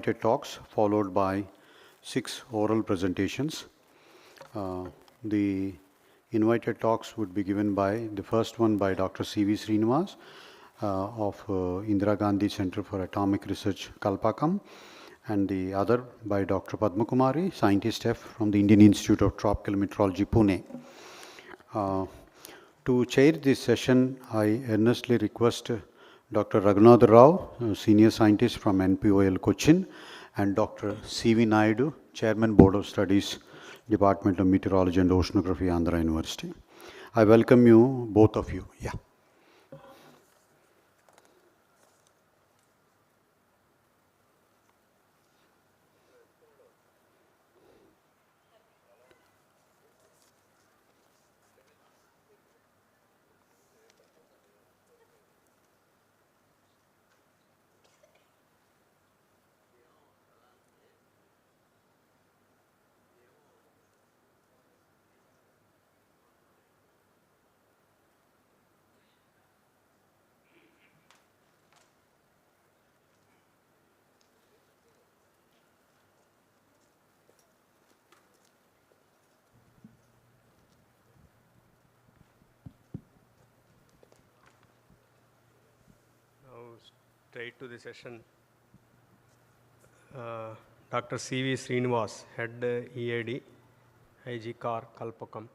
talks followed by 6 oral presentations. The invited talks would be given by the first one by Dr. C.V. Srinivas of Indira Gandhi Center for Atomic Research, Kalpakkam, and the other by Dr. Padma Kumari, Scientist F from the Indian Institute of Tropical Meteorology, Pune. To chair this session, I earnestly request Dr. Raghunath Rao, Senior Scientist from NPOL Cochin, and Dr. C.V. Naidu, Chairman Board of Studies, Department of Meteorology and Oceanography, Andhra University. I welcome you, both of you. Yeah. Straight to the session. Dr. C.V. Srinivas, Head EAD, IG CAR, Kalpakkam.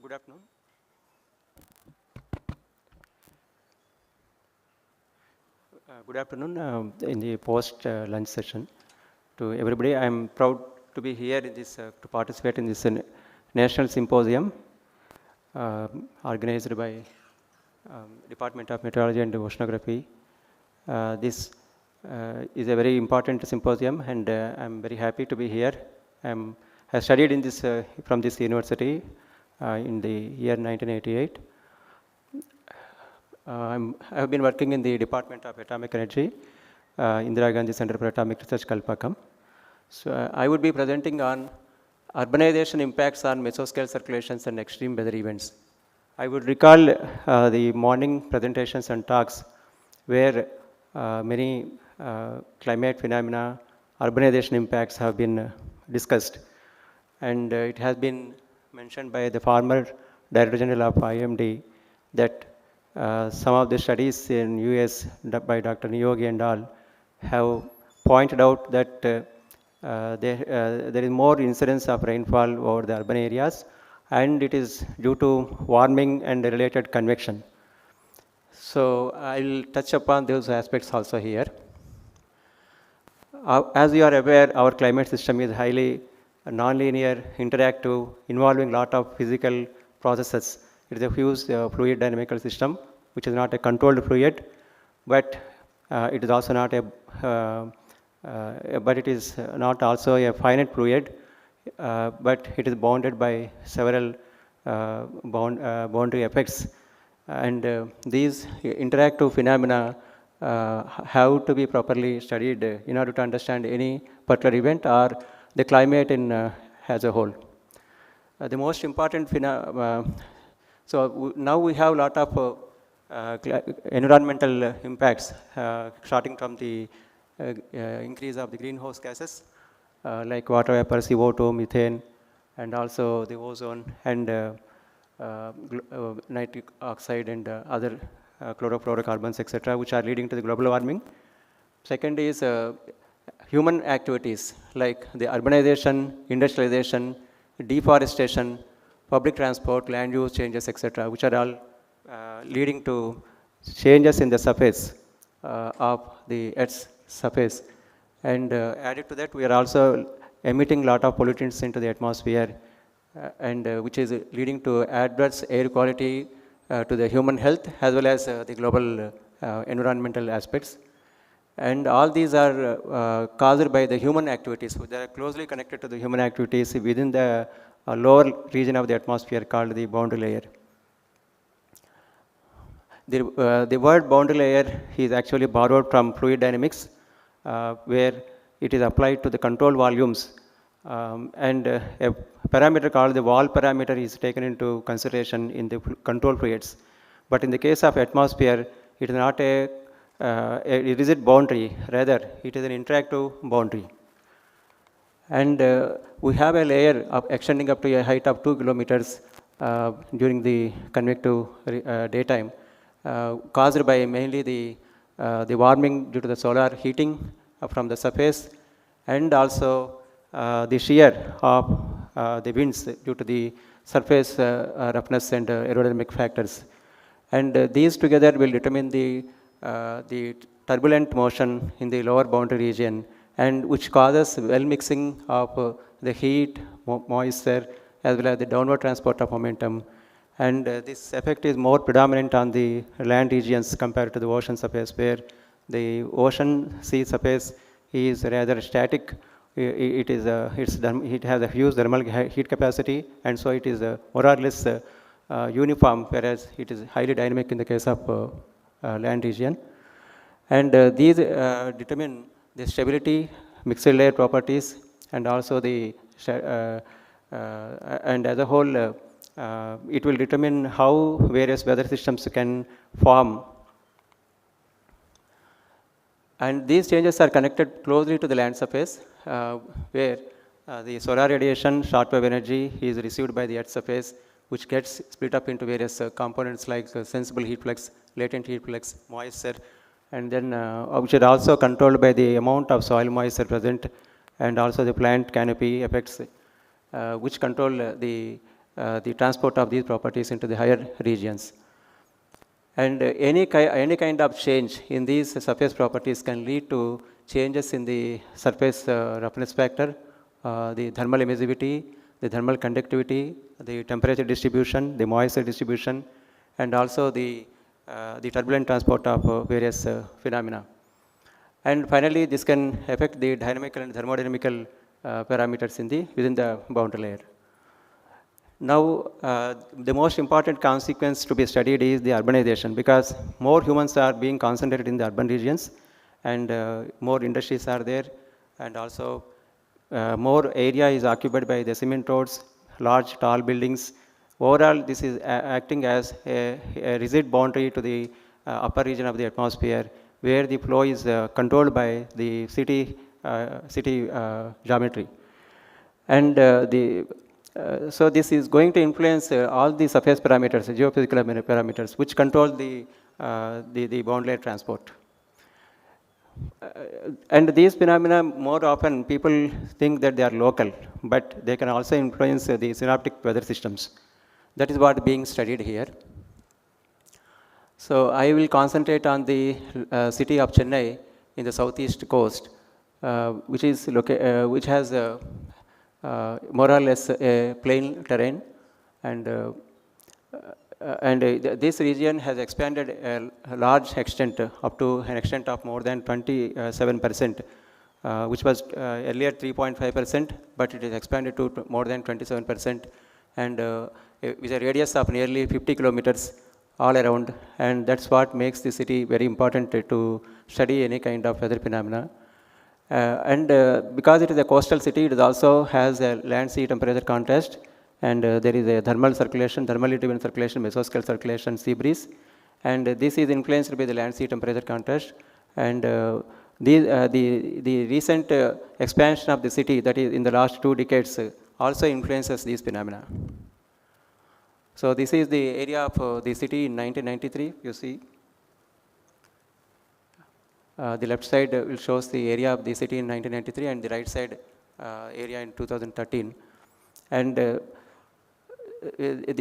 Good afternoon. Good afternoon in the post-lunch session to everybody. I am proud to be here in this, to participate in this national symposium organized by Department of Meteorology and Oceanography. This is a very important symposium, and I am very happy to be here. I studied in this from this university in the year 1988. I have been working in the Department of Atomic Energy, Indira Gandhi Center for Atomic Research, Kalpakkam. So I would be presenting on urbanization impacts on mesoscale circulations and extreme weather events. I would recall the morning presentations and talks where many climate phenomena, urbanization impacts have been discussed. And it has been mentioned by the former Director General of IMD that some of the studies in US by Dr. Niyogi and all have pointed out that there is more incidence of rainfall over the urban areas, and it is due to warming and related convection. So I'll touch upon those aspects also here. As you are aware, our climate system is highly non-linear, interactive, involving a lot of physical processes. It is a huge fluid dynamical system, which is not a controlled fluid, but it is also not a, but it is not also a finite fluid, but it is bounded by several boundary effects, and these interactive phenomena have to be properly studied in order to understand any particular event or the climate in as a whole. The most important so now we have a lot of environmental impacts starting from the increase of the greenhouse gases like water vapor, CO2, methane, and also the ozone and nitric oxide and other chlorofluorocarbons, etc., which are leading to the global warming. Second is human activities like the urbanization, industrialization, deforestation, public transport, land use changes, etc., which are all leading to changes in the surface of the Earth's surface. And added to that, we are also emitting a lot of pollutants into the atmosphere, and which is leading to adverse air quality to the human health as well as the global environmental aspects. And all these are caused by the human activities. So they are closely connected to the human activities within the lower region of the atmosphere called the boundary layer. the word boundary layer is actually borrowed from fluid dynamics, where it is applied to the control volumes, and a parameter called the wall parameter is taken into consideration in the control fluids. But in the case of atmosphere, it is not a rigid boundary, rather it is an interactive boundary. And we have a layer extending up to a height of 2 kilometers during the convective daytime, caused by mainly the warming due to the solar heating from the surface, and also the shear of the winds due to the surface roughness and aerodynamic factors. And these together will determine the turbulent motion in the lower boundary region, and which causes well mixing of the heat, moisture, as well as the downward transport of momentum. And this effect is more predominant on the land regions compared to the ocean surface, where the ocean sea surface is rather static. It has a huge thermal heat capacity, and so it is more or less uniform, whereas it is highly dynamic in the case of land region. And these determine the stability, mixed layer properties, and also the and as a whole, it will determine how various weather systems can form. And these changes are connected closely to the land surface, where the solar radiation, shortwave energy is received by the Earth's surface, which gets split up into various components like sensible heat flux, latent heat flux, moisture, and then which are also controlled by the amount of soil moisture present, and also the plant canopy effects, which control the transport of these properties into the higher regions. And any kind of change in these surface properties can lead to changes in the surface roughness factor, the thermal emissivity, the thermal conductivity, the temperature distribution, the moisture distribution, and also the turbulent transport of various phenomena. And finally, this can affect the dynamical and thermodynamical parameters within the boundary layer. Now, the most important consequence to be studied is the urbanization, because more humans are being concentrated in the urban regions, and more industries are there, and also more area is occupied by the cement roads, large tall buildings. Overall, this is acting as a rigid boundary to the upper region of the atmosphere, where the flow is controlled by the city geometry. And so this is going to influence all the surface parameters, geophysical parameters, which control the boundary layer transport. And these phenomena, more often people think that they are local, but they can also influence the synoptic weather systems. That is what is being studied here. So I will concentrate on the city of Chennai in the southeast coast, which has more or less a plain terrain, and this region has expanded a large extent, up to an extent of more than 27%, which was earlier 3.5%, but it is expanded to more than 27%, and with a radius of nearly 50 kilometers all around, and that's what makes the city very important to study any kind of weather phenomena. And because it is a coastal city, it also has a land-sea temperature contrast, and there is a thermal circulation, thermally driven circulation, mesoscale circulation, sea breeze, and this is influenced by the land-sea temperature contrast. And the recent expansion of the city, that is in the last 2 decades, also influences these phenomena. So this is the area of the city in 1993, you see. The left side will shows the area of the city in 1993, and the right side area in 2013. And the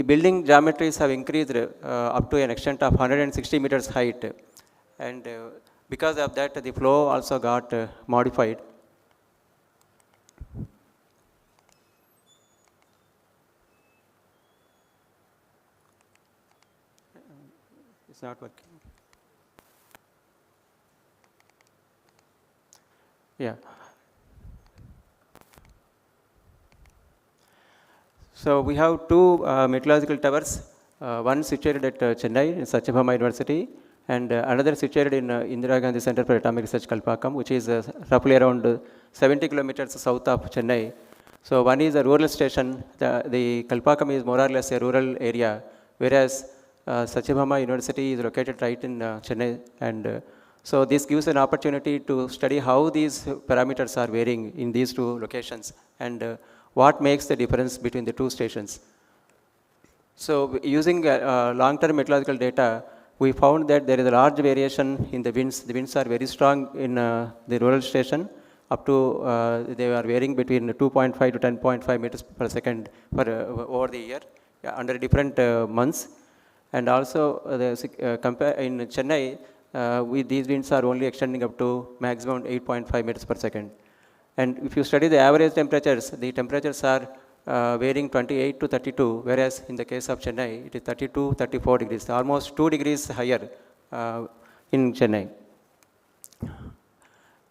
building geometries have increased up to an extent of 160 meters height, and because of that, the flow also got modified. It's not working. Yeah. So we have 2 meteorological towers one situated at Chennai in Satyabhama University, and another situated in Indira Gandhi Center for Atomic Research, Kalpakkam, which is roughly around 70 kilometers south of Chennai. So one is a rural station. The Kalpakkam is more or less a rural area, whereas Satyabhama University is located right in Chennai, and so this gives an opportunity to study how these parameters are varying in these two locations, and what makes the difference between the two stations. So using long-term meteorological data, we found that there is a large variation in the winds. The winds are very strong in the rural station, up to they are varying between 2.5 to 10.5 meters per second for, over the year, under different months. And also in Chennai, these winds are only extending up to maximum 8.5 meters per second. And if you study the average temperatures, the temperatures are varying 28 to 32, whereas in the case of Chennai, it is 32, 34 degrees, almost 2 degrees higher in Chennai.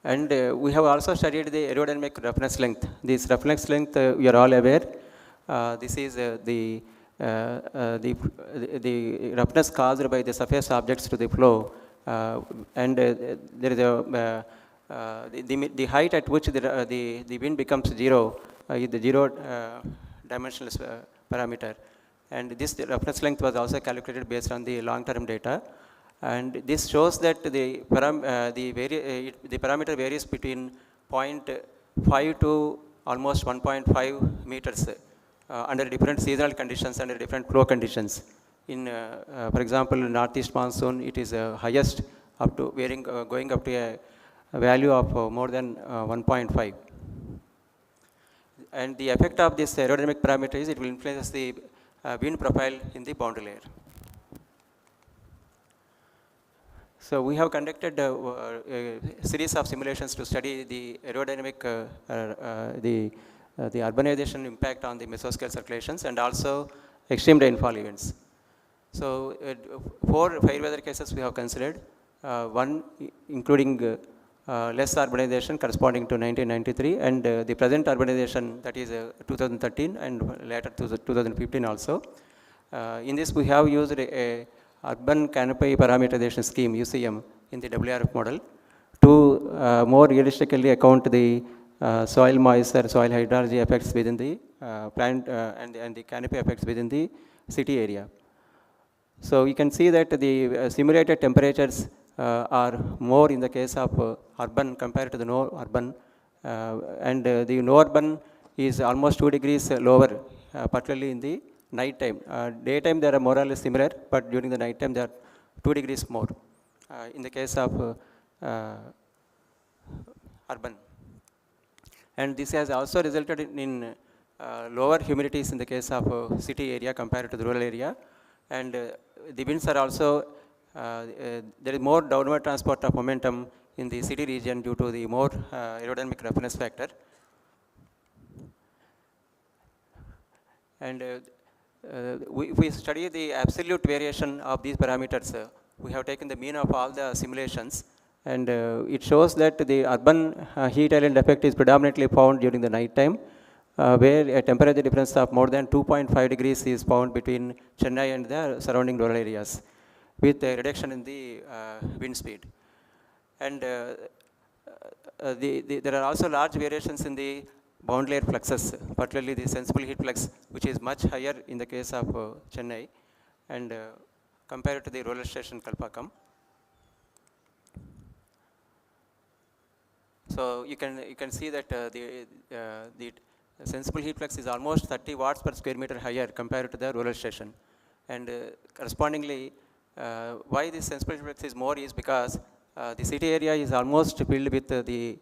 And we have also studied the aerodynamic reference length. This reference length, we are all aware. This is the roughness caused by the surface objects to the flow, and there is a the height at which the wind becomes zero is the zero dimensional parameter, and this reference length was also calculated based on the long-term data, and this shows that the parameter varies between 0.5 to almost 1.5 meters under different seasonal conditions, under different flow conditions. In for example, northeast monsoon, it is highest up to varying going up to a value of more than 1.5. And the effect of this aerodynamic parameter is it will influence the wind profile in the boundary layer. So we have conducted a series of simulations to study the aerodynamic, the urbanization impact on the mesoscale circulations, and also extreme rainfall events. So 4 fair weather cases we have considered, one including less urbanization corresponding to 1993, and the present urbanization, that is 2013 and later 2015 also. In this we have used a urban canopy parameterization scheme, UCM, in the WRF model to more realistically account the soil moisture, soil hydrology effects within the plant and the canopy effects within the city area. So you can see that the simulated temperatures are more in the case of urban compared to the no urban, and the no urban is almost 2 degrees lower, particularly in the night time. Daytime they are more or less similar, but during the night time they are 2 degrees more in the case of urban. And this has also resulted in lower humidities in the case of city area compared to the rural area, and the winds are also there is more downward transport of momentum in the city region due to the more aerodynamic roughness factor. And if we study the absolute variation of these parameters, we have taken the mean of all the simulations, and it shows that the urban heat island effect is predominantly found during the night time, where a temperature difference of more than 2.5 degrees is found between Chennai and the surrounding rural areas, with a reduction in the wind speed. And there are also large variations in the boundary layer fluxes, particularly the sensible heat flux, which is much higher in the case of Chennai, and compared to the rural station Kalpakkam. So you can see that the sensible heat flux is almost 30 watts per square meter higher compared to the rural station, and correspondingly, why this sensible heat flux is more is because the city area is almost filled with the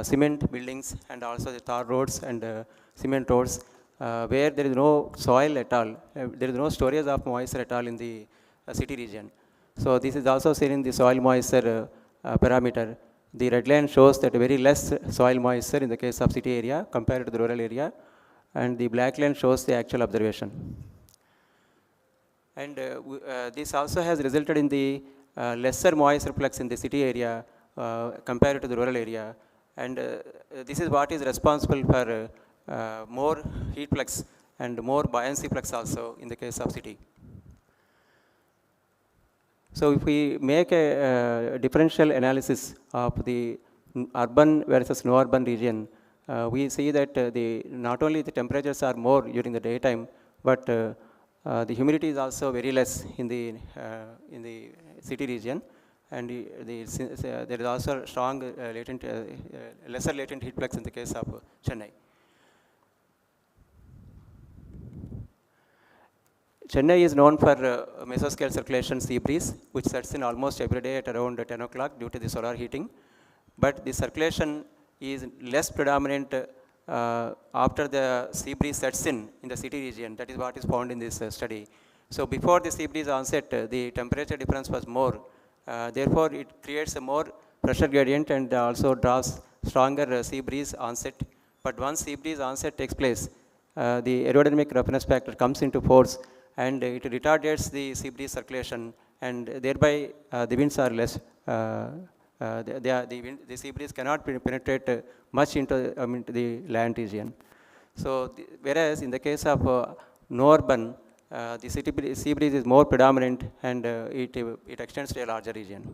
cement buildings and also the tar roads and cement roads, where there is no soil at all. There is no storage of moisture at all in the city region. So this is also seen in the soil moisture parameter. The red line shows that very less soil moisture in the case of city area compared to the rural area, and the black line shows the actual observation. And this also has resulted in the lesser moisture flux in the city area compared to the rural area, and this is what is responsible for more heat flux and more buoyancy flux also in the case of city. So if we make a differential analysis of the urban versus no urban region, we see that not only the temperatures are more during the daytime, but the humidity is also very less in the city region, and there is also strong lesser latent heat flux in the case of Chennai. Chennai is known for mesoscale circulation sea breeze, which sets in almost every day at around 10 o'clock due to the solar heating. But the circulation is less predominant after the sea breeze sets in the city region. That is what is found in this study. So before the sea breeze onset, the temperature difference was more. Therefore, it creates a more pressure gradient and also draws stronger sea breeze onset. But once sea breeze onset takes place, the aerodynamic roughness factor comes into force, and it retardates the sea breeze circulation, and thereby the winds are less. The sea breeze cannot penetrate much into the land region. So, whereas in the case of no urban, the sea breeze is more predominant, and it extends to a larger region.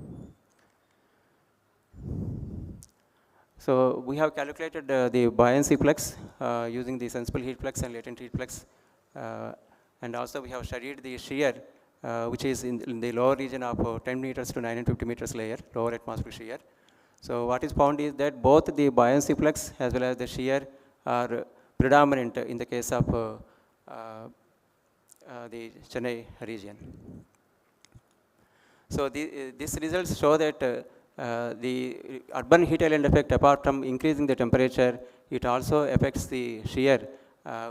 So we have calculated the buoyancy flux using the sensible heat flux and latent heat flux, and also we have studied the shear, which is in the lower region of 10 meters to 950 meters layer, lower atmospheric shear. So what is found is that both the buoyancy flux as well as the shear are predominant in the case of the Chennai region. So these results show that the urban heat island effect, apart from increasing the temperature, it also affects the shear,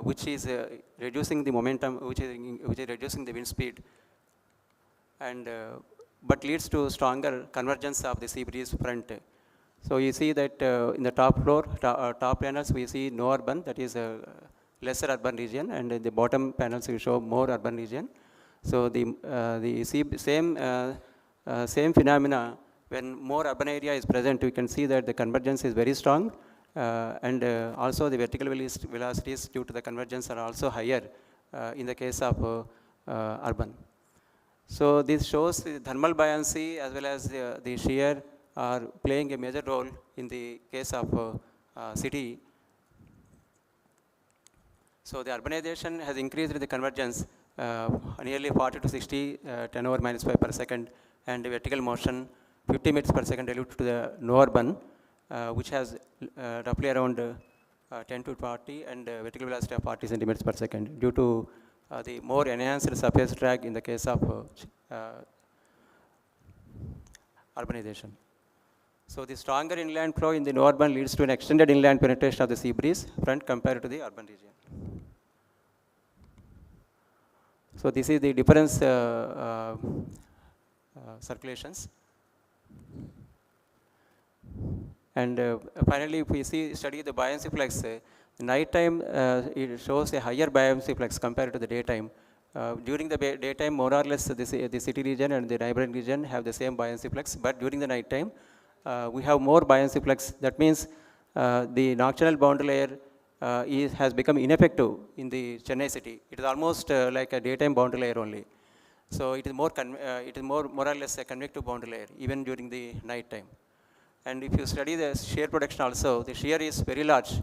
which is reducing the momentum, which is reducing the wind speed, and but leads to stronger convergence of the sea breeze front. So you see that in the top floor, top panels, we see no urban, that is a lesser urban region, and in the bottom panels we show more urban region. So the same phenomena, when more urban area is present, we can see that the convergence is very strong, and also the vertical velocities due to the convergence are also higher in the case of urban. So this shows the thermal buoyancy as well as the shear are playing a major role in the case of city. So the urbanization has increased the convergence nearly 40 to 60 10 over minus 5 per second, and the vertical motion 50 meters per second relative to the no urban, which has roughly around 10 to 40, and vertical velocity of 40 centimeters per second due to the more enhanced surface drag in the case of urbanization. So the stronger inland flow in the no urban leads to an extended inland penetration of the sea breeze front compared to the urban region. So this is the difference circulations. And finally, if we study the buoyancy flux, night time it shows a higher buoyancy flux compared to the daytime. During the daytime, more or less, the city region and the neighboring region have the same buoyancy flux, but during the night time, we have more buoyancy flux. That means the nocturnal boundary layer has become ineffective in the Chennai city. It is almost like a daytime boundary layer only. So it is more or less a convective boundary layer even during the night time. And if you study the shear production also, the shear is very large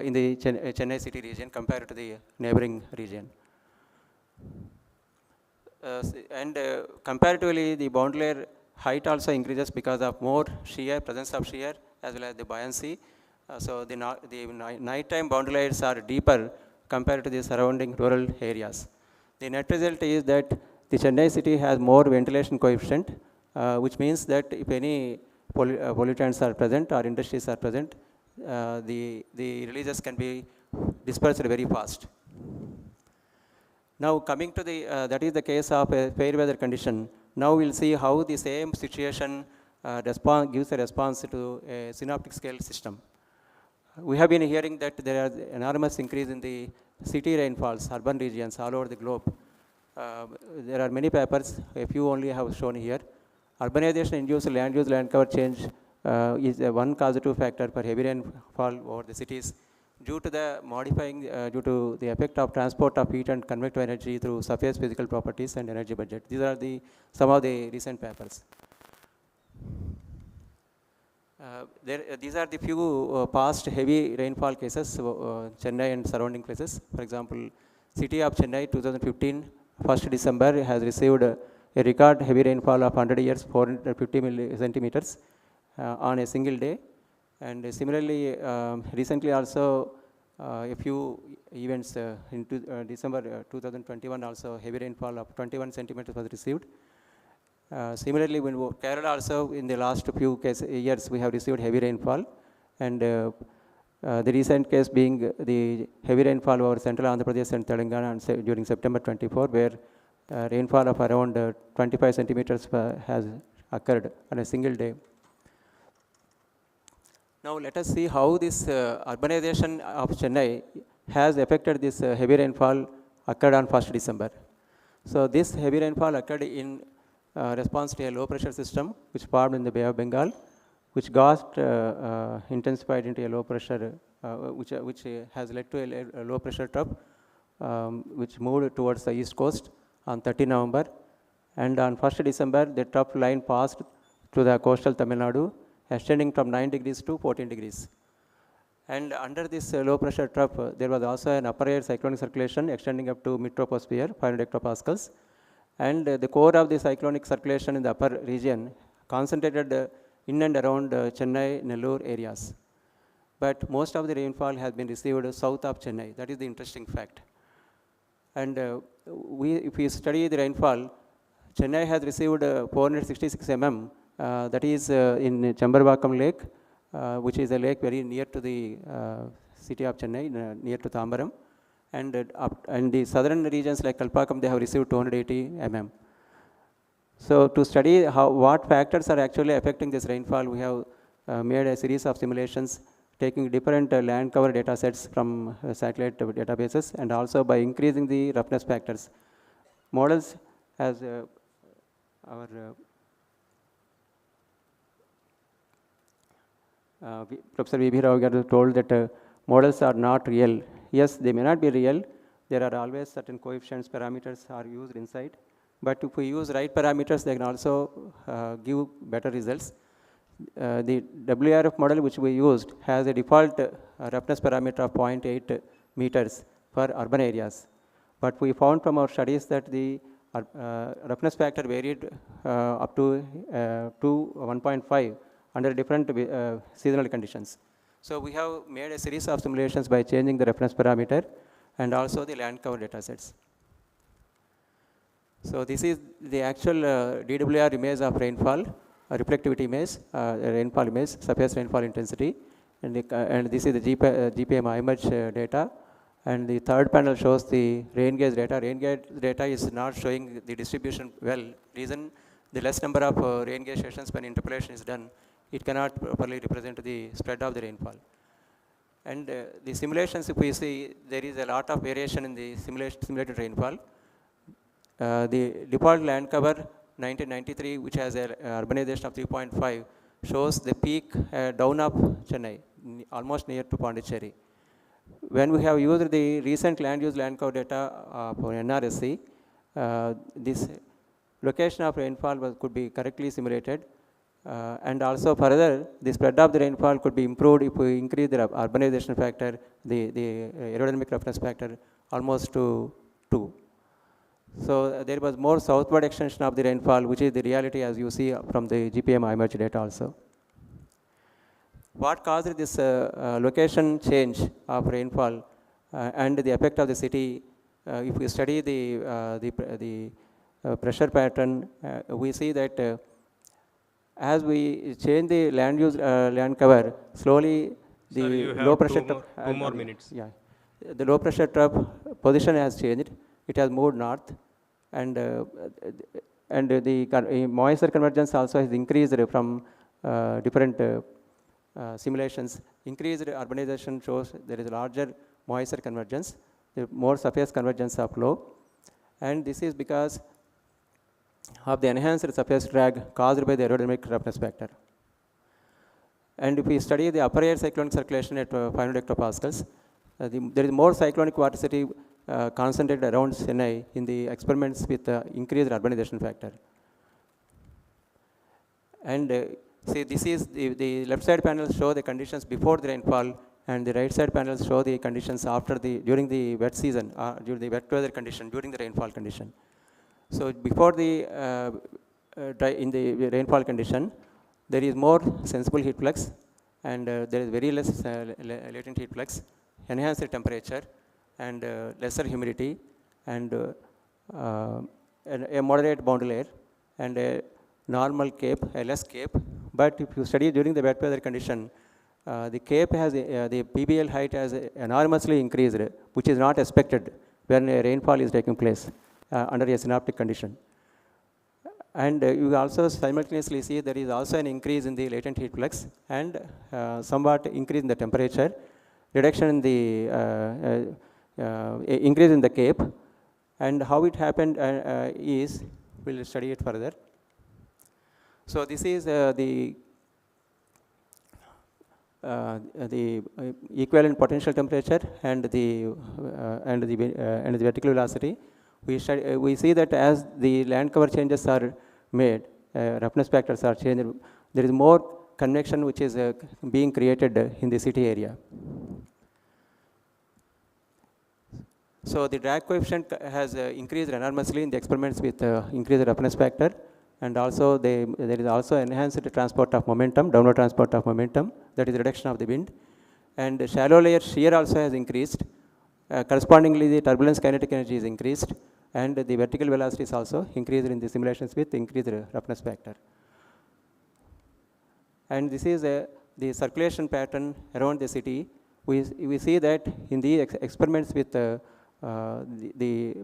in the Chennai city region compared to the neighboring region. And comparatively, the boundary layer height also increases because of more shear, presence of shear, as well as the buoyancy. So the nighttime boundary layers are deeper compared to the surrounding rural areas. The net result is that the Chennai city has more ventilation coefficient, which means that if any pollutants are present or industries are present, the releases can be dispersed very fast. Now coming to that is the case of a fair weather condition. Now we'll see how the same situation gives a response to a synoptic scale system. We have been hearing that there are enormous increase in the city rainfalls, urban regions all over the globe. There are many papers, a few only have shown here. Urbanization induced land use, land cover change is one causative factor for heavy rainfall over the cities. due to due to the effect of transport of heat and convective energy through surface physical properties and energy budget. These are some of the recent papers. These are the few past heavy rainfall cases, Chennai and surrounding places. For example, city of Chennai 2015, 1st December has received a record heavy rainfall of 100 years, 450 centimeters on a single day. And similarly, recently also a few events in December 2021 also heavy rainfall of 21 centimeters was received. Similarly, when Kerala also in the last few years we have received heavy rainfall, and the recent case being the heavy rainfall over central Andhra Pradesh and Telangana during September 24, where rainfall of around 25 centimeters has occurred on a single day. Now let us see how this urbanization of Chennai has affected this heavy rainfall occurred on 1st December. So this heavy rainfall occurred in response to a low pressure system which formed in the Bay of Bengal, which got intensified into a low pressure, which has led to a low pressure trough, which moved towards the east coast on 30 November. And on 1st December, the trough line passed through the coastal Tamil Nadu, extending from 9 degrees to 14 degrees. And under this low pressure trough, there was also an upper air cyclonic circulation extending up to mid-troposphere, 500 hectopascals. And the core of the cyclonic circulation in the upper region concentrated in and around Chennai, Nellore areas. But most of the rainfall has been received south of Chennai. That is the interesting fact. And if we study the rainfall, Chennai has received 466 mm, that is in Chambarvakam Lake, which is a lake very near to the city of Chennai, near to Tambaram. And the southern regions like Kalpakkam, they have received 280 mm. So to study what factors are actually affecting this rainfall, we have made a series of simulations taking different land cover data sets from satellite databases, and also by increasing the roughness factors. Models, as our Professor V.B. Rao told that models are not real. Yes, they may not be real. There are always certain coefficients, parameters are used inside. But if we use right parameters, they can also give better results. The WRF model which we used has a default roughness parameter of 0.8 meters for urban areas. But we found from our studies that the roughness factor varied up to 1.5 under different seasonal conditions. So we have made a series of simulations by changing the reference parameter and also the land cover data sets. So this is the actual DWR image of rainfall, reflectivity image, rainfall image, surface rainfall intensity, and this is the GPM image data. And the third panel shows the rain gauge data. Rain gauge data is not showing the distribution well. Reason, the less number of rain gauge stations when interpolation is done, it cannot properly represent the spread of the rainfall. And the simulations, if we see, there is a lot of variation in the simulated rainfall. The default land cover 1993, which has a urbanization of 3.5, shows the peak down of Chennai, almost near to Pondicherry. When we have used the recent land use land cover data for NRSC, this location of rainfall could be correctly simulated. And also further, the spread of the rainfall could be improved if we increase the urbanization factor, the aerodynamic roughness factor, almost to 2. So there was more southward extension of the rainfall, which is the reality as you see from the GPM image data also. What caused this location change of rainfall and the effect of the city? If we study the pressure pattern, we see that as we change the land use land cover, slowly the low pressure trough. 2 more minutes. Yeah, the low pressure trough position has changed. It has moved north, and the moisture convergence also has increased from different simulations. Increased urbanization shows there is a larger moisture convergence, more surface convergence of flow, and this is because of the enhanced surface drag caused by the aerodynamic roughness factor. And if we study the upper air cyclonic circulation at 500 hectopascals, there is more cyclonic vorticity concentrated around Chennai in the experiments with increased urbanization factor. And see, this is the left side panels show the conditions before the rainfall, and the right side panels show the conditions during the wet season, during the wet weather condition, during the rainfall condition. So before in the rainfall condition, there is more sensible heat flux, and there is very less latent heat flux, enhanced temperature, and lesser humidity, and a moderate boundary layer, and a normal cape, a less cape. But if you study during the wet weather condition, the cape has the PBL height has enormously increased, which is not expected when a rainfall is taking place under a synoptic condition. And you also simultaneously see there is also an increase in the latent heat flux, and somewhat increase in the temperature, reduction in the increase in the cape. And how it happened is, we'll study it further. So this is the equivalent potential temperature and the vertical velocity. We see that as the land cover changes are made, roughness factors are changed, there is more convection which is being created in the city area. So the drag coefficient has increased enormously in the experiments with increased roughness factor, and also there is also enhanced transport of momentum, downward transport of momentum, that is reduction of the wind. And shallow layer shear also has increased. Correspondingly, the turbulence kinetic energy is increased, and the vertical velocity is also increased in the simulations with increased roughness factor. And this is the circulation pattern around the city. We see that in the experiments with the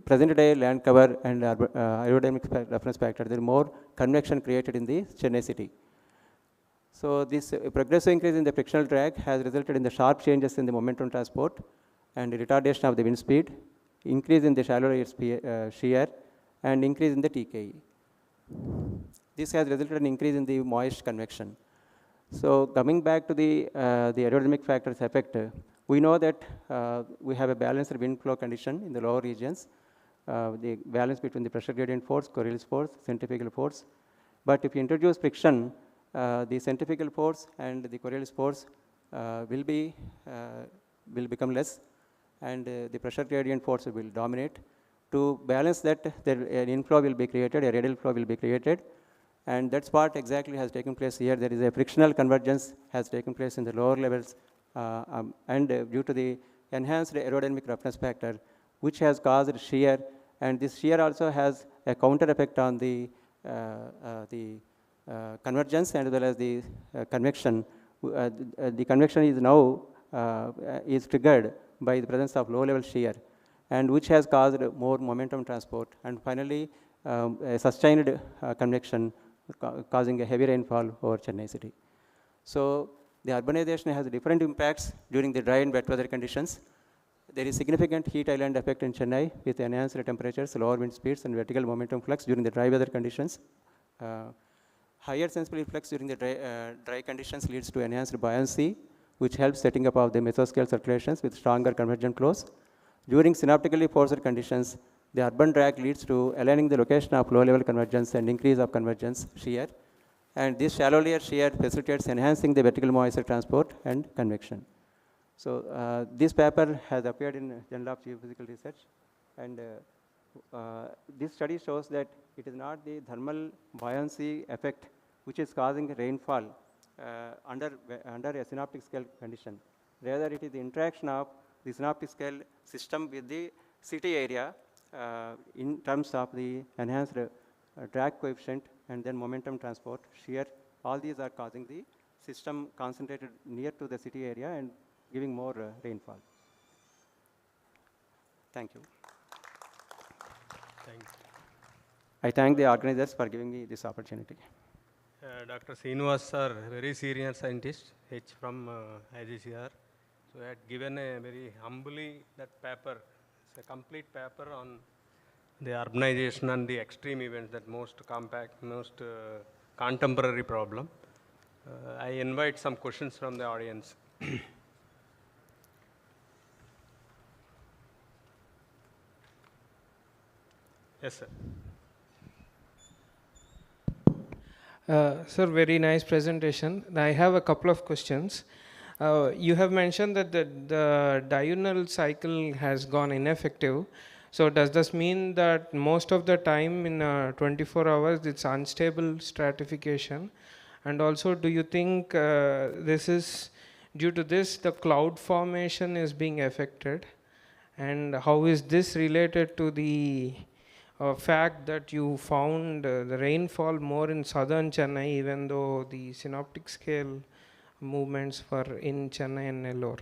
present day land cover and aerodynamic roughness factor, there is more convection created in the Chennai city. So this progressive increase in the frictional drag has resulted in the sharp changes in the momentum transport and retardation of the wind speed, increase in the shallow layer shear, and increase in the TKE. This has resulted in increase in the moist convection. So coming back to the aerodynamic factors effect, we know that we have a balanced wind flow condition in the lower regions, the balance between the pressure gradient force, Coriolis force, centrifugal force. But if you introduce friction, the centrifugal force and the Coriolis force will become less, and the pressure gradient force will dominate. To balance that, an inflow will be created, a radial flow will be created, and that's what exactly has taken place here. There is a frictional convergence has taken place in the lower levels, and due to the enhanced aerodynamic roughness factor, which has caused shear, and this shear also has a counter effect on the convergence as well as the convection. The convection is now is triggered by the presence of low level shear, and which has caused more momentum transport, and finally a sustained convection causing a heavy rainfall over Chennai city. So the urbanization has different impacts during the dry and wet weather conditions. There is significant heat island effect in Chennai with enhanced temperatures, lower wind speeds, and vertical momentum flux during the dry weather conditions. Higher sensible heat flux during the dry conditions leads to enhanced buoyancy, which helps setting up of the mesoscale circulations with stronger convergent flows. During synoptically forced conditions, the urban drag leads to aligning the location of low-level convergence and increase of convergence shear. And this shallow layer shear facilitates enhancing the vertical moisture transport and convection. So this paper has appeared in Journal of Geophysical Research, and this study shows that it is not the thermal buoyancy effect which is causing rainfall under a synoptic scale condition. Rather, it is the interaction of the synoptic scale system with the city area in terms of the enhanced drag coefficient and then momentum transport, shear. All these are causing the system concentrated near to the city area and giving more rainfall. Thank you. Thank you. I thank the organizers for giving me this opportunity. Dr. Srinivas sir, very senior scientist, from IGCR. So he had given a very humbly that paper. It's a complete paper on the urbanization and the extreme events, that most compact, most contemporary problem. I invite some questions from the audience. Yes, sir. Sir, very nice presentation. I have a couple of questions. You have mentioned that the diurnal cycle has gone ineffective. So does this mean that most of the time in 24 hours it's unstable stratification? And also, do you think this is due to this the cloud formation is being affected? And how is this related to the fact that you found the rainfall more in southern Chennai, even though the synoptic scale movements were in Chennai and Nellore?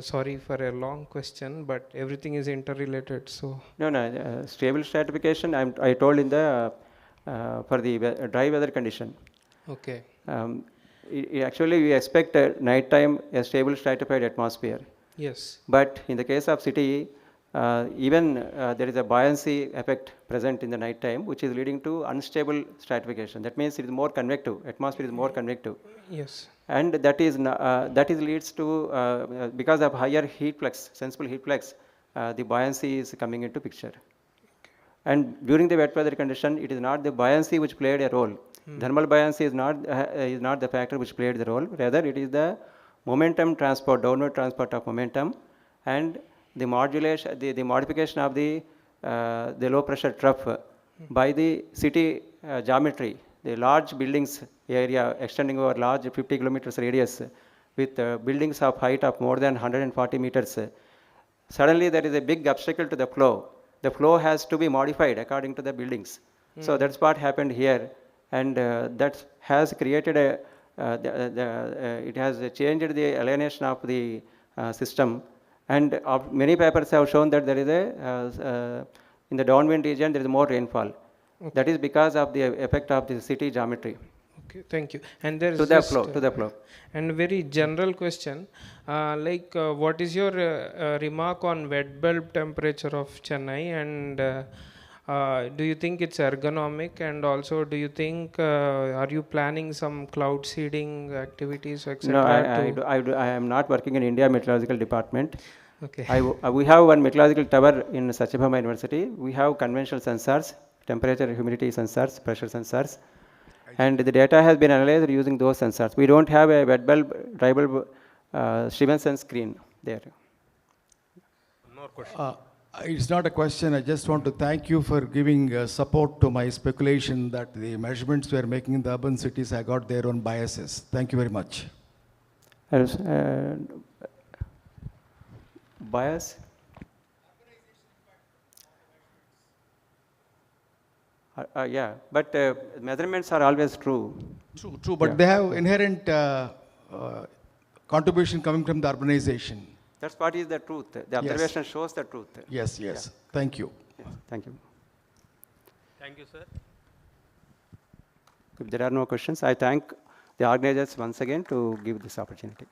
Sorry for a long question, but everything is interrelated. So No, stable stratification, I told in the, for the dry weather condition. okay, Actually, we expect nighttime a stable stratified atmosphere. yes, But in the case of city, even there is a buoyancy effect present in the night time, which is leading to unstable stratification. That means it is more convective. Atmosphere is more convective, yes, and that is leads to because of higher heat flux, sensible heat flux, the buoyancy is coming into picture. And during the wet weather condition, it is not the buoyancy which played a role. Thermal buoyancy is not the factor which played the role. Rather, it is the momentum transport, downward transport of momentum, and the modulation, the modification of the low pressure trough by the city geometry, the large buildings area extending over large 50 kilometers radius with buildings of height of more than 140 meters. Suddenly there is a big obstacle to the flow. The flow has to be modified according to the buildings. So that's what happened here, and that has created a it has changed the alienation of the system. And many papers have shown that there is in the downwind region there is more rainfall. okay. That is because of the effect of the city geometry. Okay, thank you. And there is To the flow, to the flow. And very general question, what is your remark on wet bulb temperature of Chennai, and do you think it's ergonomic, and also do you think are you planning some cloud seeding activities, etc.? No, I am not working in India Meteorological Department. Okay. We have one meteorological tower in Satyabhama University. We have conventional sensors, temperature, humidity sensors, pressure sensors, and the data has been analyzed using those sensors. We don't have a wet bulb, dry bulb, Stevenson screen there. One more question. It's not a question. I just want to thank you for giving support to my speculation that the measurements we are making in the urban cities have got their own biases. Thank you very much. Bias? Yeah, but measurements are always true. True, but they have inherent contribution coming from the urbanization. That's what is the truth. The observation shows the truth. Yes. Thank you. Yes, thank you. Thank you, sir. If there are no questions, I thank the organizers once again to give this opportunity.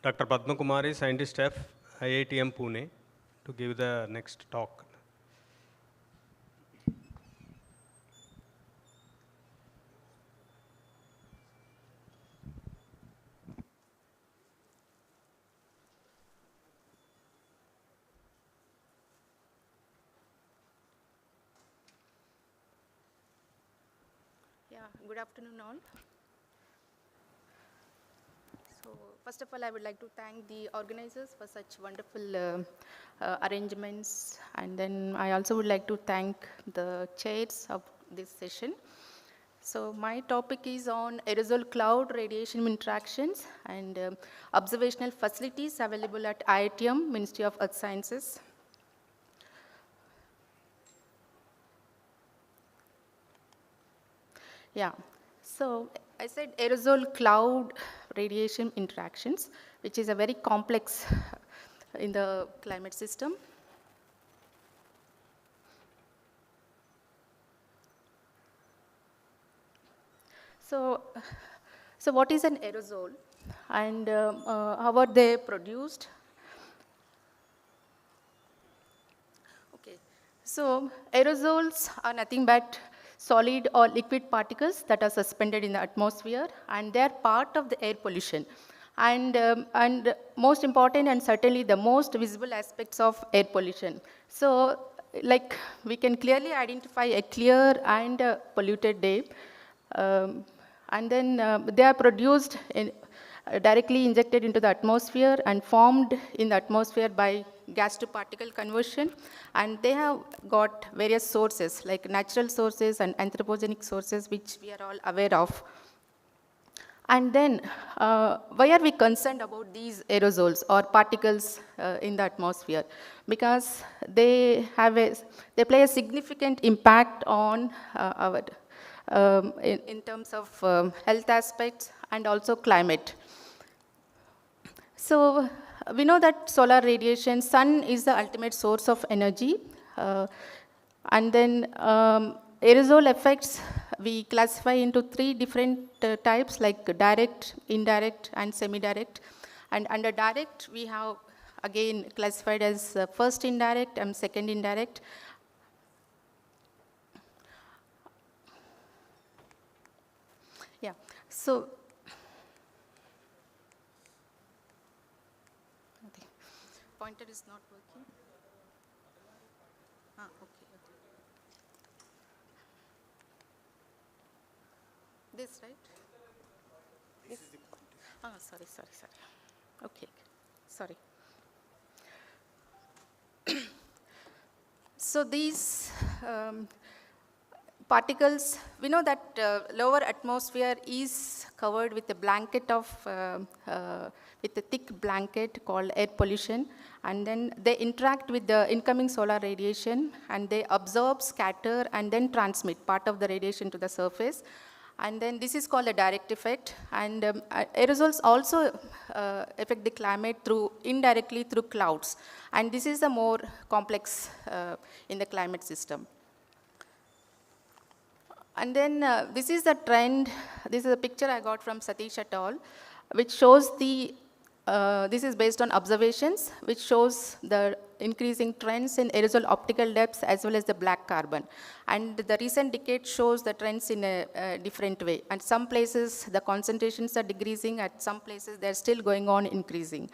Dr. Padma Kumari, scientist F, IITM Pune, to give the next talk. Yeah, good afternoon all. So first of all, I would like to thank the organizers for such wonderful arrangements, and then I also would like to thank the chairs of this session. So my topic is on aerosol cloud radiation interactions and observational facilities available at IITM, Ministry of Earth Sciences. Yeah, so I said aerosol cloud radiation interactions, which is a very complex in the climate system. So what is an aerosol, and how are they produced? Okay, so aerosols are nothing but solid or liquid particles that are suspended in the atmosphere, and they are part of the air pollution. And most important and certainly the most visible aspects of air pollution. So like we can clearly identify a clear and polluted day. And then they are produced directly injected into the atmosphere and formed in the atmosphere by gas to particle conversion. And they have got various sources like natural sources and anthropogenic sources, which we are all aware of. And then, why are we concerned about these aerosols or particles in the atmosphere? Because they play a significant impact on our, in terms of health aspects and also climate. So we know that solar radiation, sun is the ultimate source of energy. And then aerosol effects, we classify into 3 different types like direct, indirect, and semi-direct. And under direct, we have again classified as first indirect and second indirect. Yeah, so pointer is not working. Okay. This, right? This is the pointer. Sorry. Okay, sorry. So these particles, we know that lower atmosphere is covered with a blanket of, with a thick blanket called air pollution, and then they interact with the incoming solar radiation, and they absorb, scatter, and then transmit part of the radiation to the surface. And then this is called a direct effect. And aerosols also affect the climate indirectly through clouds. And this is the more complex in the climate system. And then this is the trend. This is a picture I got from Satish et al., which shows this is based on observations, which shows the increasing trends in aerosol optical depths as well as the black carbon. And the recent decade shows the trends in a different way. At some places, the concentrations are decreasing. At some places, they're still going on increasing.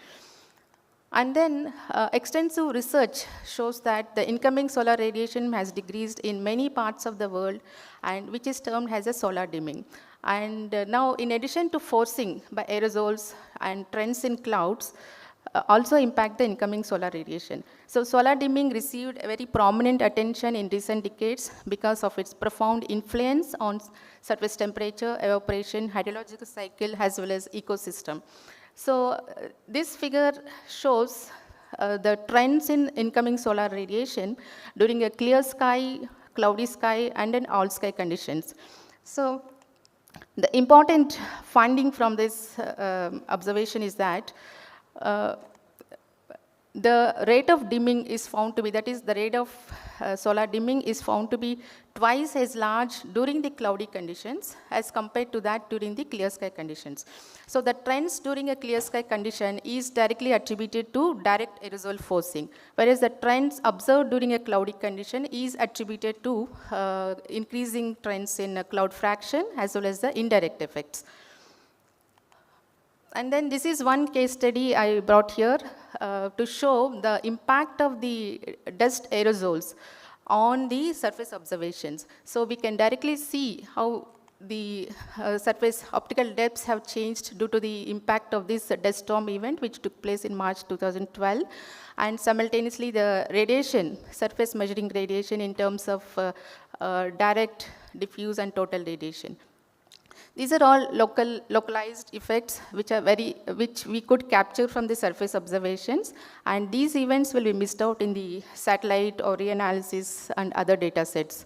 And then extensive research shows that the incoming solar radiation has decreased in many parts of the world, and which is termed as a solar dimming. And now, in addition to forcing by aerosols and trends in clouds, also impact the incoming solar radiation. So solar dimming received a very prominent attention in recent decades because of its profound influence on surface temperature, evaporation, hydrological cycle, as well as ecosystem. So this figure shows the trends in incoming solar radiation during a clear sky, cloudy sky, and in all sky conditions. So the important finding from this observation is that the rate of dimming is found to be, that is the rate of solar dimming is found to be twice as large during the cloudy conditions as compared to that during the clear sky conditions. So the trends during a clear sky condition is directly attributed to direct aerosol forcing, whereas the trends observed during a cloudy condition is attributed to increasing trends in cloud fraction as well as the indirect effects. And then this is one case study I brought here to show the impact of the dust aerosols on the surface observations. So we can directly see how the surface optical depths have changed due to the impact of this dust storm event, which took place in March 2012. And simultaneously, the radiation, surface measuring radiation in terms of direct, diffuse, and total radiation. These are all localized effects which we could capture from the surface observations, and these events will be missed out in the satellite or reanalysis and other data sets.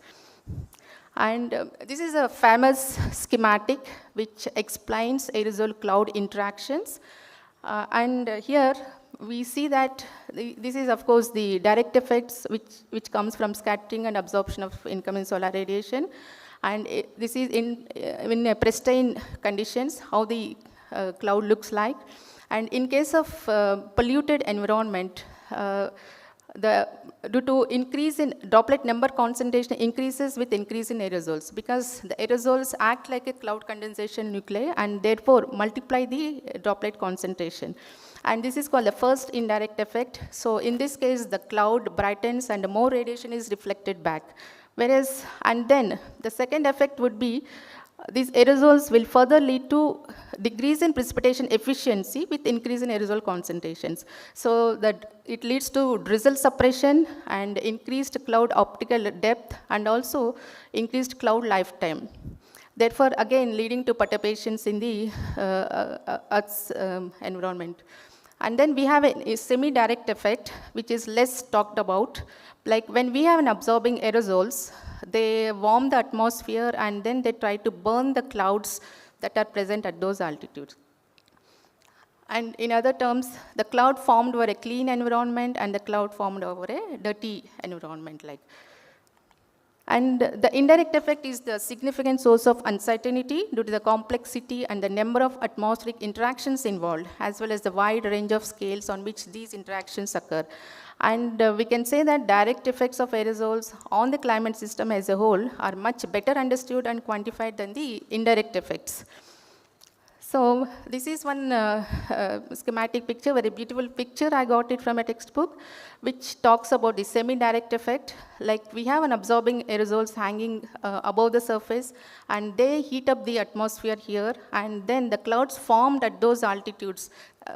And this is a famous schematic which explains aerosol cloud interactions. And here we see that this is, of course, the direct effects which comes from scattering and absorption of incoming solar radiation. And this is in pristine conditions, how the cloud looks like. And in case of polluted environment, due to increase in droplet number concentration increases with increase in aerosols, because the aerosols act like a cloud condensation nuclei and therefore multiply the droplet concentration. And this is called the first indirect effect. So in this case, the cloud brightens and more radiation is reflected back. Whereas, and then the second effect would be these aerosols will further lead to decrease in precipitation efficiency with increase in aerosol concentrations. So that it leads to drizzle suppression and increased cloud optical depth and also increased cloud lifetime. Therefore, again, leading to perturbations in the Earth's environment. And then we have a semi-direct effect, which is less talked about. Like when we have an absorbing aerosols, they warm the atmosphere and then they try to burn the clouds that are present at those altitudes. And in other terms, the cloud formed over a clean environment and the cloud formed over a dirty environment. And the indirect effect is the significant source of uncertainty due to the complexity and the number of atmospheric interactions involved, as well as the wide range of scales on which these interactions occur. And we can say that direct effects of aerosols on the climate system as a whole are much better understood and quantified than the indirect effects. So this is one schematic picture, very beautiful picture. I got it from a textbook, which talks about the semi-direct effect. Like we have an absorbing aerosols hanging above the surface, and they heat up the atmosphere here, and then the clouds formed at those altitudes,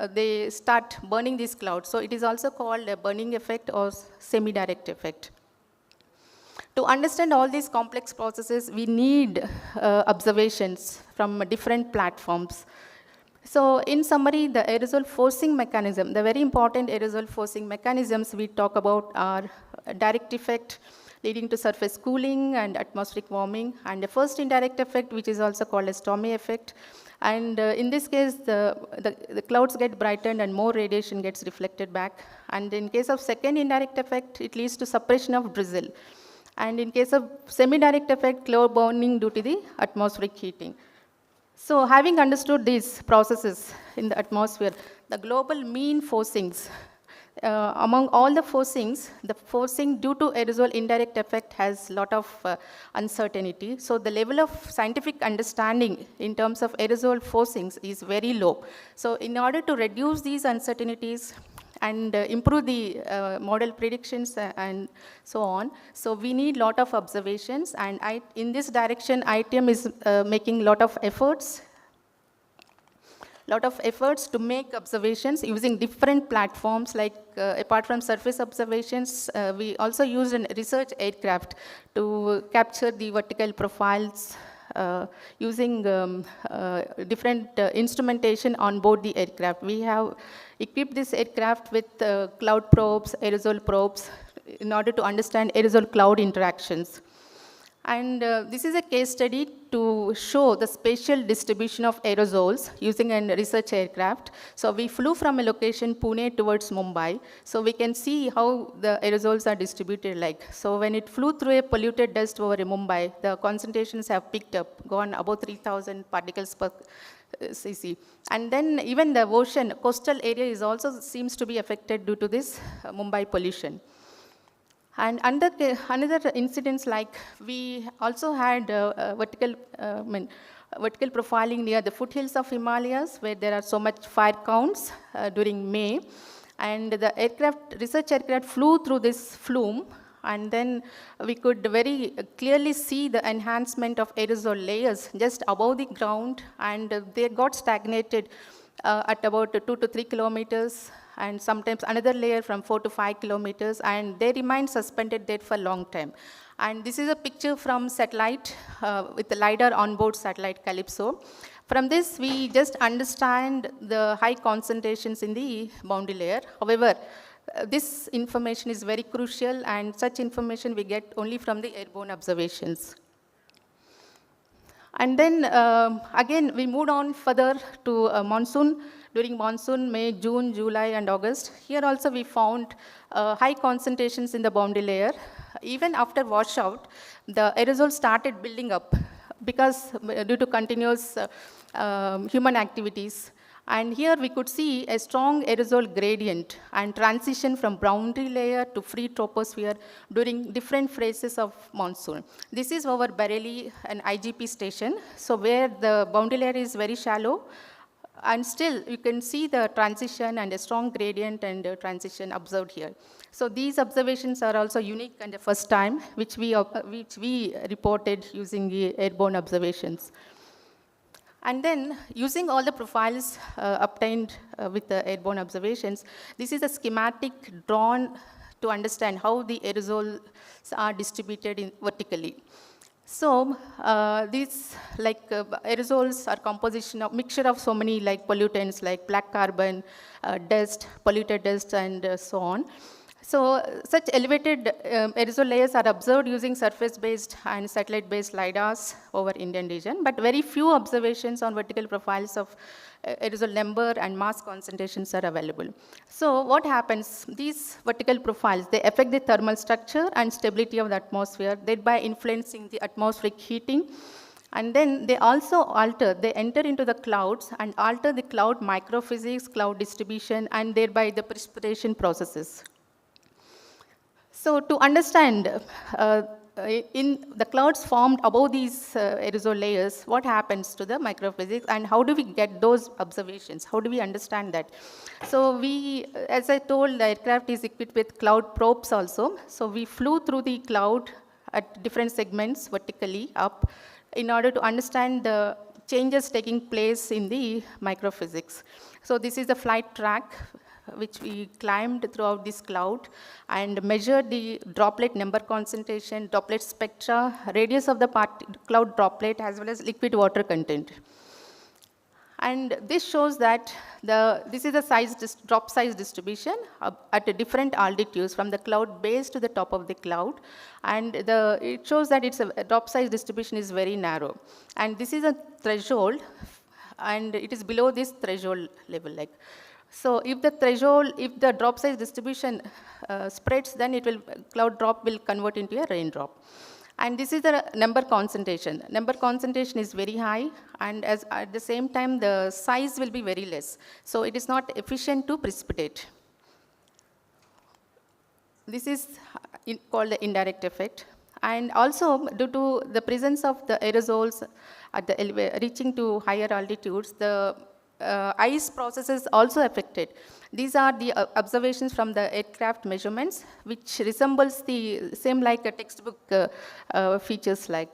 they start burning these clouds. So it is also called a burning effect or semi-direct effect. To understand all these complex processes, we need observations from different platforms. So in summary, the aerosol forcing mechanism, the very important aerosol forcing mechanisms we talk about are direct effect leading to surface cooling and atmospheric warming, and the first indirect effect, which is also called a stormy effect. And in this case, the clouds get brightened and more radiation gets reflected back. And in case of second indirect effect, it leads to suppression of drizzle. And in case of semi-direct effect, cloud burning due to the atmospheric heating. So having understood these processes in the atmosphere, the global mean forcings, among all the forcing due to aerosol indirect effect has a lot of uncertainty. So the level of scientific understanding in terms of aerosol forcings is very low. So in order to reduce these uncertainties and improve the model predictions and so on, so we need a lot of observations, and in this direction, ITM is making a lot of efforts to make observations using different platforms. Like apart from surface observations, we also used a research aircraft to capture the vertical profiles using different instrumentation on board the aircraft. We have equipped this aircraft with cloud probes, aerosol probes, in order to understand aerosol cloud interactions. And this is a case study to show the spatial distribution of aerosols using a research aircraft. So we flew from a location, Pune, towards Mumbai. So we can see how the aerosols are distributed like. So when it flew through a polluted dust over Mumbai, the concentrations have picked up, gone above 3,000 particles per cc. And then even the ocean, coastal area is also seems to be affected due to this Mumbai pollution. And another incidents, like we also had vertical profiling near the foothills of Himalayas, where there are so much fire counts during May. And the research aircraft flew through this flume, and then we could very clearly see the enhancement of aerosol layers just above the ground, and they got stagnated at about 2 to 3 kilometers, and sometimes another layer from 4 to 5 kilometers, and they remain suspended there for a long time. And this is a picture from satellite with the LiDAR onboard satellite Calypso. From this, we just understand the high concentrations in the boundary layer. However, this information is very crucial, and such information we get only from the airborne observations. And then again, we moved on further to monsoon. During monsoon, May, June, July, and August, here also we found high concentrations in the boundary layer. Even after washout, the aerosol started building up because due to continuous human activities. And here we could see a strong aerosol gradient and transition from boundary layer to free troposphere during different phases of monsoon. This is our Bareilly and IGP station, so where the boundary layer is very shallow, and still you can see the transition and a strong gradient and transition observed here. So these observations are also unique and the first time which we reported using the airborne observations. And then using all the profiles obtained with the airborne observations, this is a schematic drawn to understand how the aerosols are distributed vertically. So these aerosols are composition of mixture of so many pollutants like black carbon, dust, polluted dust, and so on. So such elevated aerosol layers are observed using surface-based and satellite-based LiDARs over Indian region, but very few observations on vertical profiles of aerosol number and mass concentrations are available. So what happens? These vertical profiles, they affect the thermal structure and stability of the atmosphere, thereby influencing the atmospheric heating. And then they also they enter into the clouds and alter the cloud microphysics, cloud distribution, and thereby the precipitation processes. So to understand, in the clouds formed above these aerosol layers, what happens to the microphysics and how do we get those observations? How do we understand that? So we, as I told, the aircraft is equipped with cloud probes also. So we flew through the cloud at different segments vertically up in order to understand the changes taking place in the microphysics. So this is the flight track which we climbed throughout this cloud and measured the droplet number concentration, droplet spectra, radius of the cloud droplet, as well as liquid water content. And this shows that this is the drop size distribution at different altitudes from the cloud base to the top of the cloud. And it shows that its drop size distribution is very narrow. And this is a threshold, and it is below this threshold level. So if the drop size distribution spreads, then cloud drop will convert into a raindrop. And this is the number concentration. Number concentration is very high, and at the same time, the size will be very less. So it is not efficient to precipitate. This is called the indirect effect. And also, due to the presence of the aerosols at reaching to higher altitudes, the ice processes also affected. These are the observations from the aircraft measurements, which resembles the same like a textbook features like.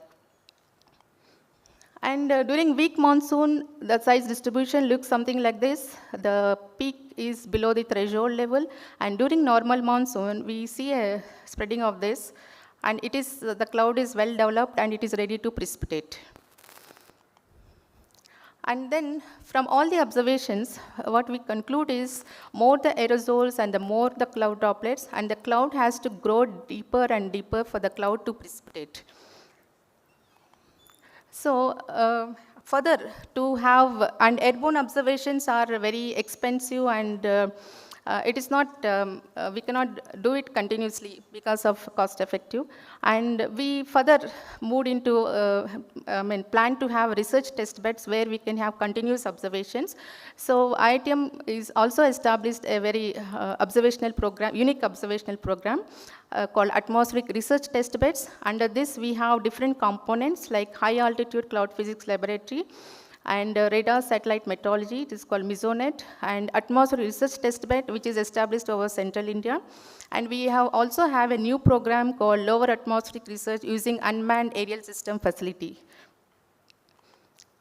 And during weak monsoon, the size distribution looks something like this. The peak is below the threshold level, and during normal monsoon, we see a spreading of this, and the cloud is well developed and it is ready to precipitate. And then from all the observations, what we conclude is more the aerosols and the more the cloud droplets, and the cloud has to grow deeper and deeper for the cloud to precipitate. So further to have, and airborne observations are very expensive, and it is not, we cannot do it continuously because of cost effective. And we further moved into, plan to have research test beds where we can have continuous observations. So IITM is also established a very observational program, unique observational program called Atmospheric Research Test Beds. Under this, we have different components like High Altitude Cloud Physics Laboratory, and radar satellite meteorology, it is called Mesonet, and atmospheric research test bed, which is established over central India. And we also have a new program called lower atmospheric research using unmanned aerial system facility.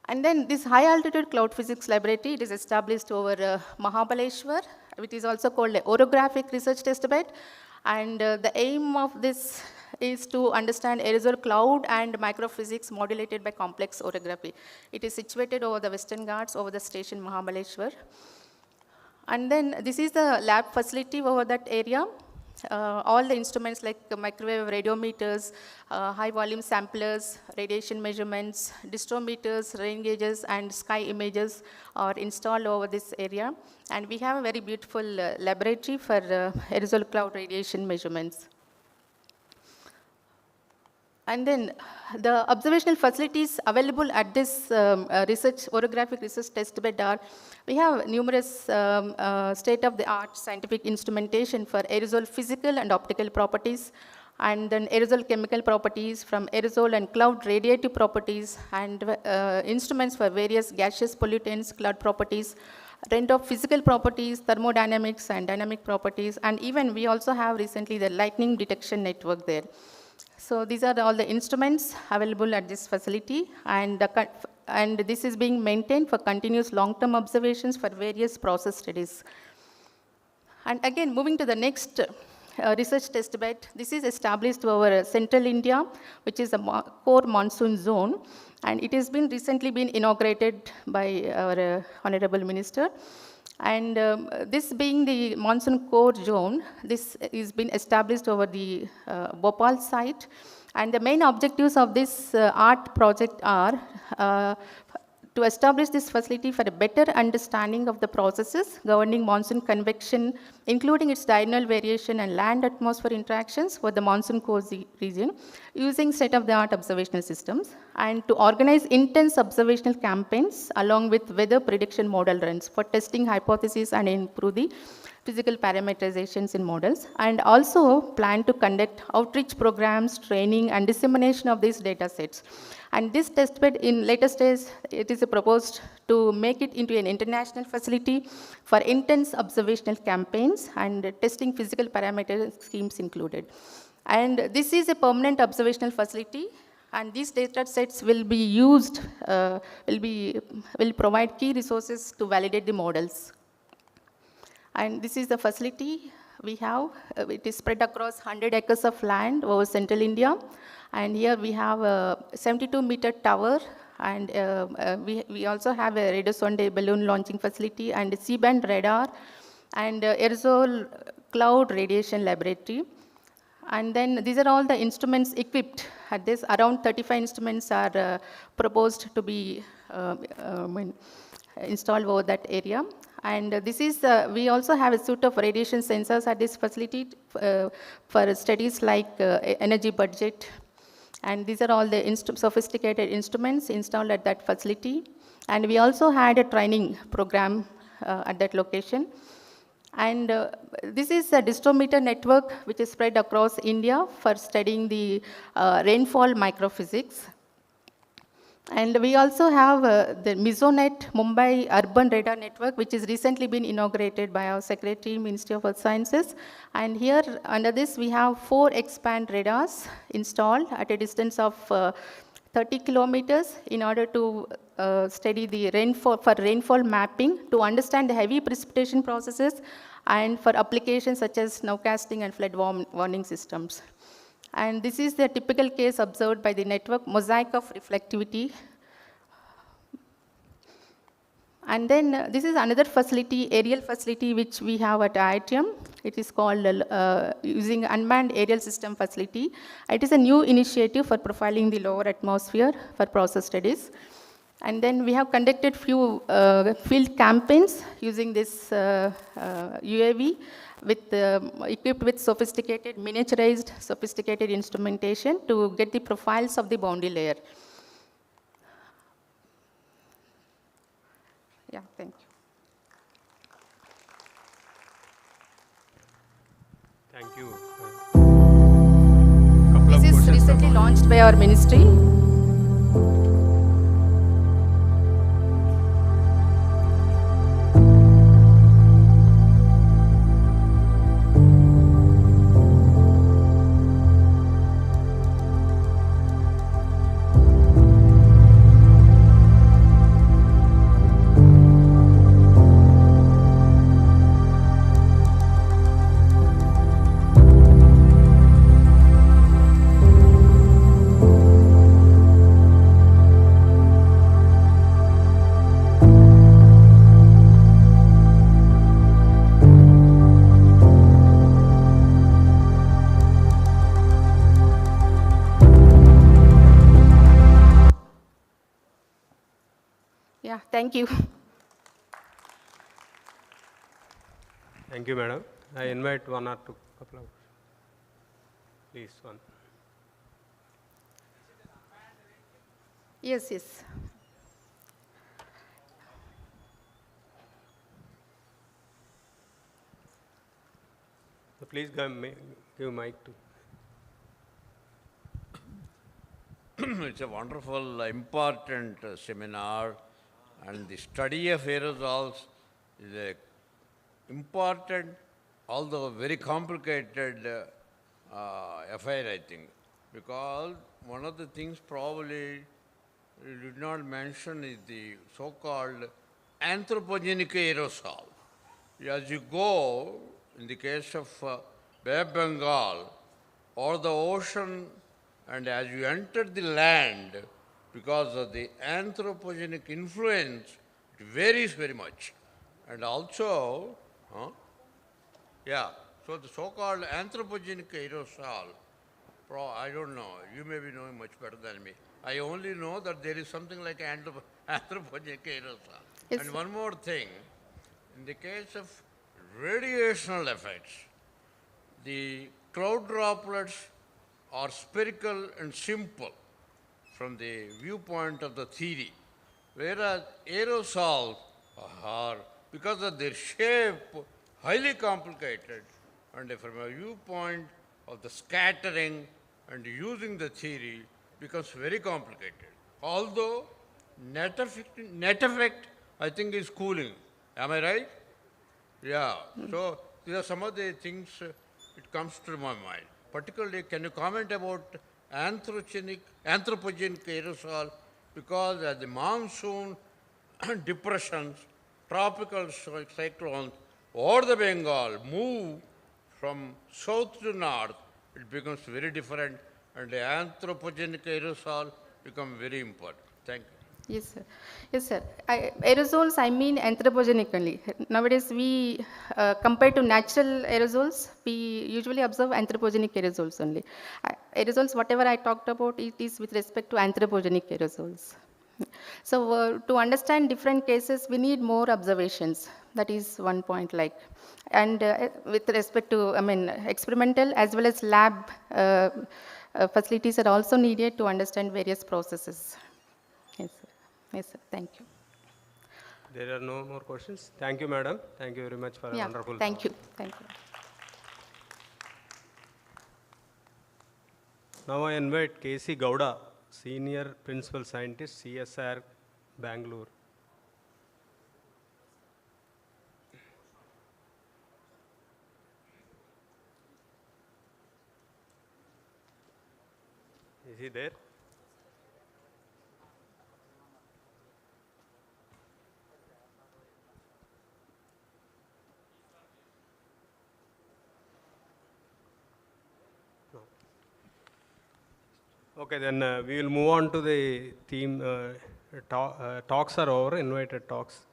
And then this high altitude cloud physics laboratory, it is established over Mahabaleshwar, which is also called a orographic research test bed. And the aim of this is to understand aerosol cloud and microphysics modulated by complex orography. It is situated over the Western Ghats, over the station Mahabaleshwar. And then this is the lab facility over that area. All the instruments like microwave radiometers, high volume samplers, radiation measurements, distrometers, rain gauges, and sky images are installed over this area. And we have a very beautiful laboratory for aerosol cloud radiation measurements. And then the observational facilities available at this orographic research testbed are, we have numerous state-of-the-art scientific instrumentation for aerosol physical and optical properties, and then aerosol chemical properties, from aerosol and cloud radiative properties, and instruments for various gaseous pollutants, cloud properties, rent of physical properties, thermodynamics and dynamic properties, and even we also have recently the lightning detection network there. So these are all the instruments available at this facility, and this is being maintained for continuous long-term observations for various process studies. And again, moving to the next research test bed, this is established over central India, which is a core monsoon zone, and it has been recently been inaugurated by our Honorable Minister. And this being the monsoon core zone, this is been established over the Bhopal site. And the main objectives of this art project are to establish this facility for a better understanding of the processes governing monsoon convection, including its diurnal variation and land atmosphere interactions for the monsoon core region, using state-of-the-art observational systems, and to organize intense observational campaigns along with weather prediction model runs for testing hypotheses and improve the physical parameterizations in models, and also plan to conduct outreach programs, training, and dissemination of these data sets. And this testbed in later stage, it is proposed to make it into an international facility for intense observational campaigns and testing physical parameter schemes included. And this is a permanent observational facility, and these data sets will be used, will provide key resources to validate the models. And this is the facility we have. It is spread across 100 acres of land over central India. And here we have a 72-meter tower, and we also have a radio sonde balloon launching facility, and a C-band radar, and aerosol cloud radiation laboratory. And then these are all the instruments equipped at this. Around 35 instruments are proposed to be installed over that area. And this is, we also have a suite of radiation sensors at this facility for studies like energy budget. And these are all the sophisticated instruments installed at that facility. And we also had a training program at that location. And this is a distrometer network which is spread across India for studying the rainfall microphysics. And we also have the Mesonet Mumbai Urban Radar Network, which has recently been inaugurated by our Secretary, Ministry of Earth Sciences. And here, under this, we have 4 X-band radars installed at a distance of 30 kilometers in order to study the rainfall, for rainfall mapping, to understand the heavy precipitation processes, and for applications such as snowcasting and flood warning systems. And this is the typical case observed by the network, mosaic of reflectivity. And then this is another facility, aerial facility, which we have at IITM. It is called using unmanned aerial system facility. It is a new initiative for profiling the lower atmosphere for process studies. And then we have conducted few field campaigns using this UAV, equipped with sophisticated, miniaturized, sophisticated instrumentation to get the profiles of the boundary layer. Yeah, thank you. Thank you. This is recently launched by our ministry. Yeah, thank you. Thank you, madam. I invite one or two couple of, please, one. Yes, yes. So please give mic to. It's a wonderful, important seminar, and the study of aerosols is a important, although very complicated affair, I think, because one of the things probably you did not mention is the so-called anthropogenic aerosol. As you go, in the case of Bay of Bengal or the ocean, and as you enter the land, because of the anthropogenic influence, it varies very much. And also, yeah, so the so-called anthropogenic aerosol, I don't know, you may be knowing much better than me. I only know that there is something like anthropogenic aerosol. Yes, And sir. one more thing, in the case of radiational effects, the cloud droplets are spherical and simple from the viewpoint of the theory, whereas aerosols are, because of their shape, highly complicated, and from a viewpoint of the scattering and using the theory becomes very complicated. Although net effect I think is cooling. Am I right? Yeah. So these are some of the things it comes to my mind. Particularly, can you comment about anthropogenic aerosol? Because as the monsoon depressions, tropical cyclones over the Bengal move from south to north, it becomes very different, and the anthropogenic aerosol become very important. Thank you. Yes, sir. Yes, sir. Aerosols, I mean anthropogenic only. Nowadays, we, compared to natural aerosols, we usually observe anthropogenic aerosols only. Aerosols, whatever I talked about, it is with respect to anthropogenic aerosols. So, to understand different cases, we need more observations. That is one point, like. And with respect to, I mean, experimental as well as lab facilities are also needed to understand various processes. Yes, sir. Yes, sir. Thank you. There are no more questions. Thank you, madam. Thank you very much for a Yeah, wonderful thank talk. you. Thank you. Now I invite K.C. Gowda, Senior Principal Scientist, CSR, Bangalore. Is he there? No. Okay, then we will move on to the theme. Talks are over, invited talks.